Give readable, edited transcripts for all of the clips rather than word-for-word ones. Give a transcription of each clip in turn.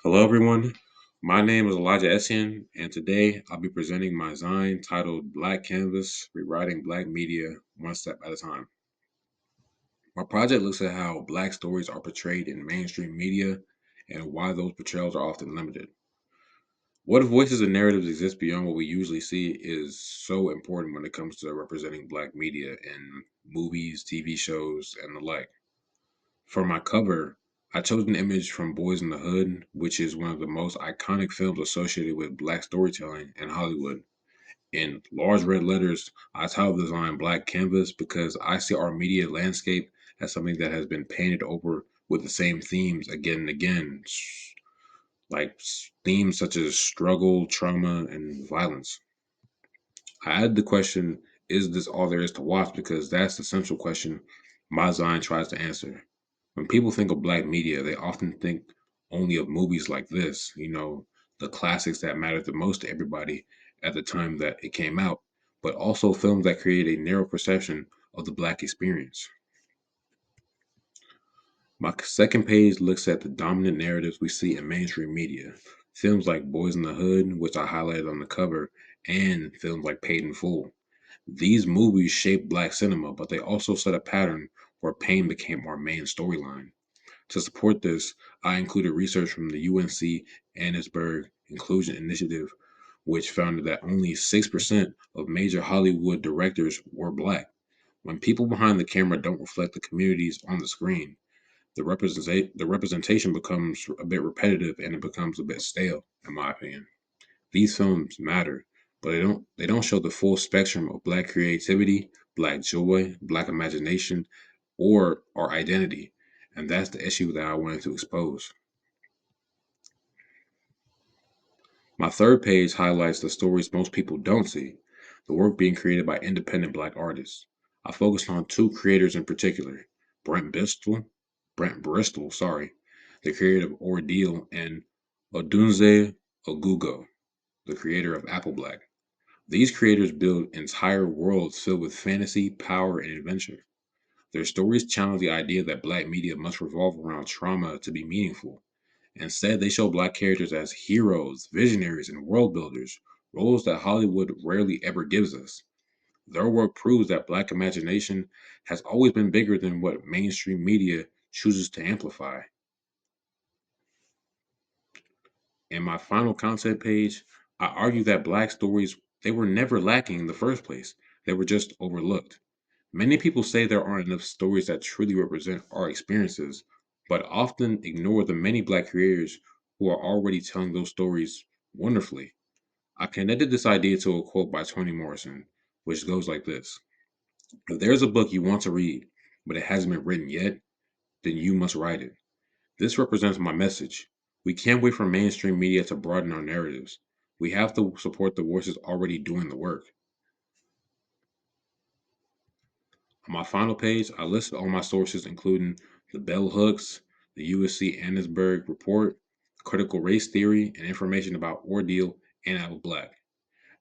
Hello, everyone. My name is Elijah Etienne, and today I'll be presenting my design titled Black Canvas Rewriting Black Media One Step at a Time. My project looks at how Black stories are portrayed in mainstream media and why those portrayals are often limited. What voices and narratives exist beyond what we usually see is so important when it comes to representing Black media in movies, TV shows, and the like. For my cover, I chose an image from Boys in the Hood, which is one of the most iconic films associated with Black storytelling in Hollywood. In large red letters, I titled the design Black Canvas because I see our media landscape as something that has been painted over with the same themes again and again, themes such as struggle, trauma, and violence. I added the question, is this all there is to watch? Because that's the central question my design tries to answer. When people think of Black media, they often think only of movies like this, the classics that mattered the most to everybody at the time that it came out, but also films that create a narrow perception of the Black experience. My second page looks at the dominant narratives we see in mainstream media. Films like Boys in the Hood, which I highlighted on the cover, and films like Paid in Full. These movies shaped Black cinema, but they also set a pattern where pain became our main storyline. To support this, I included research from the UNC Annisburg Inclusion Initiative, which found that only 6% of major Hollywood directors were Black. When people behind the camera don't reflect the communities on the screen, the representation becomes a bit repetitive and it becomes a bit stale, in my opinion. These films matter, but they don't show the full spectrum of Black creativity, Black joy, Black imagination, or our identity. And that's the issue that I wanted to expose. My third page highlights the stories most people don't see, the work being created by independent Black artists. I focused on two creators in particular, Brent Bristol, Brent Bristol, sorry, the creator of Ordeal, and Odunze Ogugo, the creator of Apple Black. These creators build entire worlds filled with fantasy, power, and adventure. Their stories challenge the idea that Black media must revolve around trauma to be meaningful. Instead, they show Black characters as heroes, visionaries, and world builders, roles that Hollywood rarely ever gives us. Their work proves that Black imagination has always been bigger than what mainstream media chooses to amplify. In my final content page, I argue that Black stories they were never lacking in the first place. They were just overlooked. Many people say there aren't enough stories that truly represent our experiences, but often ignore the many Black creators who are already telling those stories wonderfully. I connected this idea to a quote by Toni Morrison, which goes like this: if there's a book you want to read, but it hasn't been written yet, then you must write it. This represents my message. We can't wait for mainstream media to broaden our narratives. We have to support the voices already doing the work. On my final page, I listed all my sources, including the bell hooks, the USC Annisburg report, critical race theory, and information about Ordeal and Apple Black.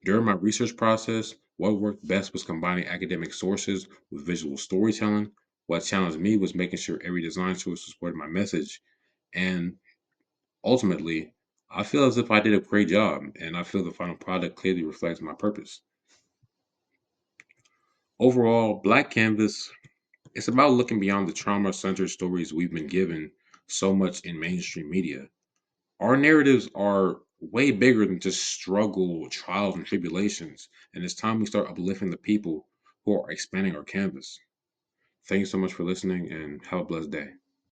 During my research process, what worked best was combining academic sources with visual storytelling. What challenged me was making sure every design choice supported my message. And ultimately, I feel as if I did a great job, and I feel the final product clearly reflects my purpose. Overall, Black Canvas it's about looking beyond the trauma centered stories we've been given so much in mainstream media. Our narratives are way bigger than just struggle, trials, and tribulations, and it's time we start uplifting the people who are expanding our canvas. Thank you so much for listening and have a blessed day.